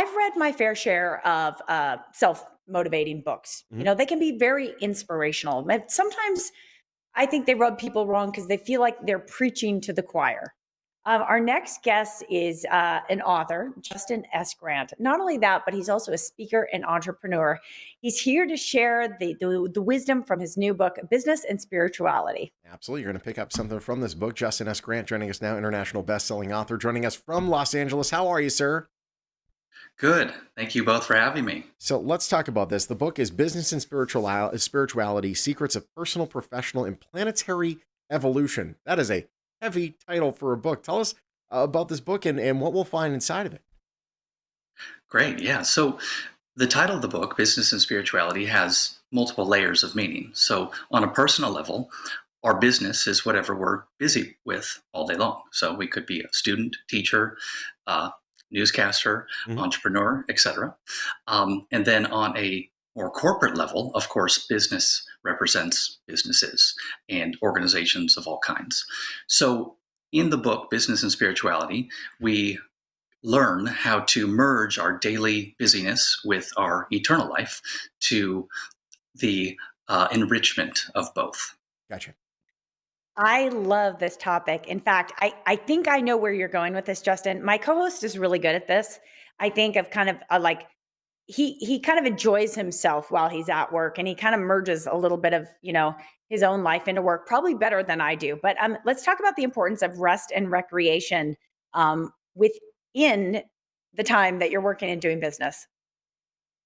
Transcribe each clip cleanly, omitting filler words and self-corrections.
I've read my fair share of self-motivating books. Mhm. They can be very inspirational. But sometimes I think they rub people wrong because they feel like they're preaching to the choir. Our next guest is an author, Justin S. Grant. Not only that, but he's also a speaker and entrepreneur. He's here to share the wisdom from his new book, Business and Spirituality. Absolutely. You're going to pick up something from this book. Justin S. Grant joining us now, international best-selling author, joining us from Los Angeles. How are you, sir? Good. Thank you both for having me. So let's talk about this. The book is Business and Spirituality, Secrets of Personal, Professional, and Planetary Evolution. That is a heavy title for a book. Tell us about this book and what we'll find inside of it. Great. Yeah. So the title of the book, Business and Spirituality, has multiple layers of meaning. So on a personal level, our business is whatever we're busy with all day long. So we could be a student, teacher, uh, newscaster, Mhm. entrepreneur, etc. And then on a more corporate level, of course, business represents businesses and organizations of all kinds. So in the book, Business and Spirituality, we learn how to merge our daily busyness with our eternal life to the enrichment of both. Gotcha. I love this topic. In fact, I think I know where you're going with this, Justin. My co-host is really good at this. I think of kind of like he kind of enjoys himself while he's at work, and he kind of merges a little bit of his own life into work, probably better than I do. But let's talk about the importance of rest and recreation within the time that you're working and doing business.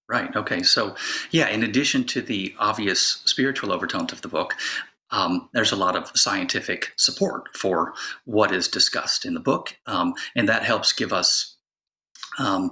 Right. Okay. So, yeah, in addition to the obvious spiritual overtones of the book, there's a lot of scientific support for what is discussed in the book. And that helps give us um,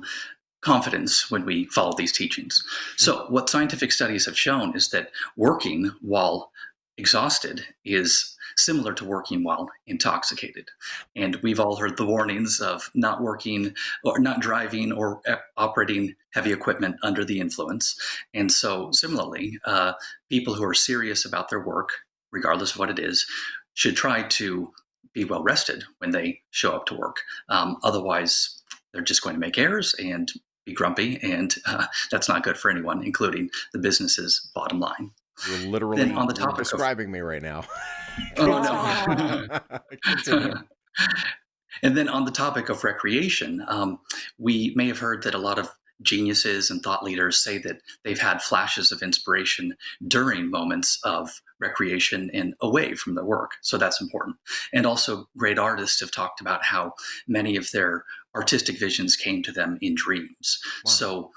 confidence when we follow these teachings. Mhm. So, what scientific studies have shown is that working while exhausted is similar to working while intoxicated. And we've all heard the warnings of not working or not driving or operating heavy equipment under the influence. And so, similarly, people who are serious about their work, regardless of what it is, should try to be well rested when they show up to work. Otherwise, they're just going to make errors and be grumpy, and that's not good for anyone, including the business's bottom line. You're Then literally on the topic of describing me right now. oh Ah. no, Continue. and then on the topic of recreation, we may have heard that a lot of geniuses and thought leaders say that they've had flashes of inspiration during moments of recreation and away from their work. So that's important. And also, great artists have talked about how many of their artistic visions came to them in dreams. Wow. So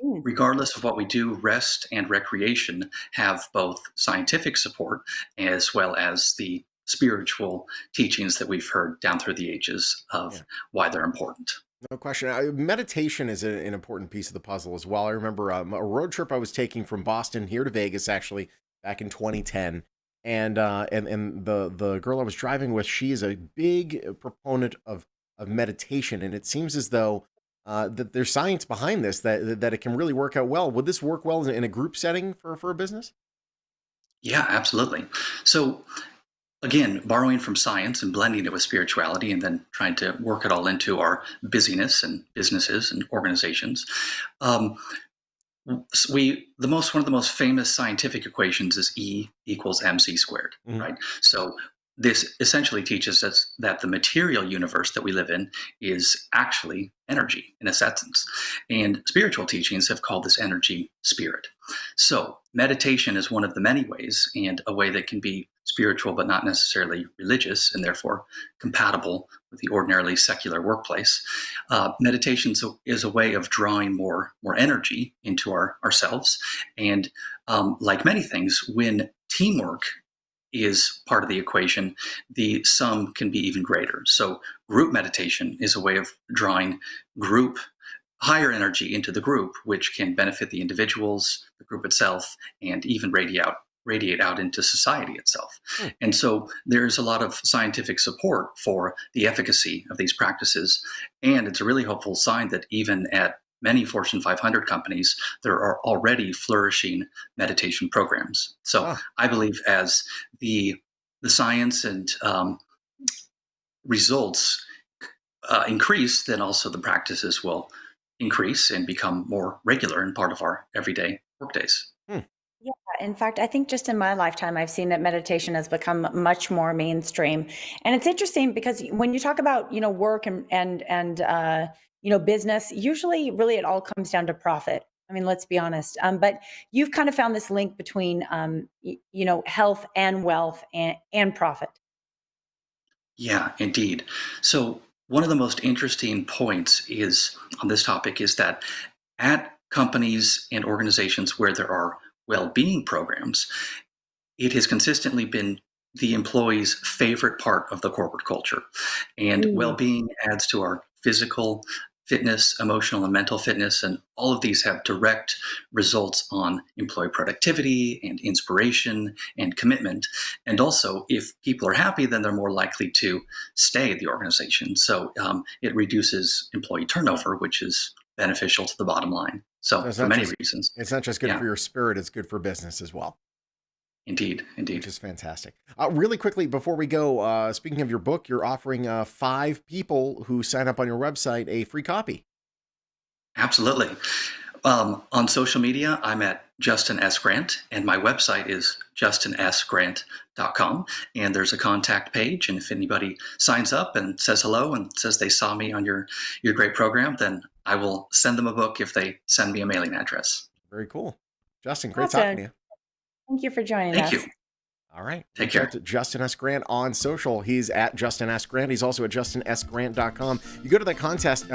Mm. regardless of what we do, rest and recreation have both scientific support as well as the spiritual teachings that we've heard down through the ages Yeah. of why they're important. No question. Meditation is an important piece of the puzzle as well. I remember a road trip I was taking from Boston here to Vegas, actually back in 2010, and the girl I was driving with, she is a big proponent of meditation, and it seems as though that there's science behind this that it can really work out well. Would this work well in a group setting for a business? Yeah, absolutely. So again, borrowing from science and blending it with spirituality and then trying to work it all into our busyness and businesses and organizations. Um, we the most one of the most famous scientific equations is E equals mc squared, Mhm. right? So this essentially teaches us that the material universe that we live in is actually energy in its essence, and spiritual teachings have called this energy spirit. So meditation is one of the many ways, and a way that can be spiritual but not necessarily religious and therefore compatible with the ordinarily secular workplace. Meditation is a way of drawing more energy into ourselves, and like many things, when teamwork is part of the equation, the sum can be even greater. So, group meditation is a way of drawing group higher energy into the group, which can benefit the individuals, the group itself, and even radiate out into society itself. Hmm. And so there's a lot of scientific support for the efficacy of these practices. And it's a really hopeful sign that even at many Fortune 500 companies, there are already flourishing meditation programs. So Ah, I believe as the science and results increase, then also the practices will increase and become more regular and part of our everyday workdays. Hmm. Yeah, in fact, I think just in my lifetime, I've seen that meditation has become much more mainstream. And it's interesting because when you talk about, work and business, usually really it all comes down to profit. I mean, let's be honest. But you've kind of found this link between, health and wealth and profit. Yeah, indeed. So, one of the most interesting points is on this topic is that at companies and organizations where there are well-being programs, it has consistently been the employee's favorite part of the corporate culture. And Mm. well-being adds to our physical fitness, emotional and mental fitness, and all of these have direct results on employee productivity and inspiration and commitment. And also, if people are happy, then they're more likely to stay at the organization. So it reduces employee turnover, which is beneficial to the bottom line. So So for many reasons, it's not just good yeah, for your spirit, it's good for business as well, indeed, which indeed. is fantastic. Really quickly before we go, speaking of your book, you're offering 5 people who sign up on your website a free copy. Absolutely. On social media, I'm at Justin S. Grant, and my website is justinsgrant.com. And there's a contact page. And if anybody signs up and says hello and says they saw me on your great program, then I will send them a book if they send me a mailing address. Very cool. Justin, great talking Awesome. to you. Thank you for joining Thank us. you. All right. Take Reach out care. to Justin S. Grant on social. He's at Justin S. Grant. He's also at justinsgrant.com. You go to the contact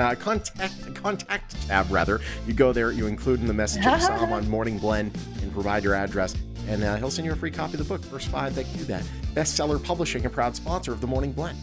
tab, rather. You go there, you include in the message of Psalm on Morning Blend and provide your address. And he'll send you a free copy of the book. First 5 that do that. Bestseller Publishing, a proud sponsor of the Morning Blend.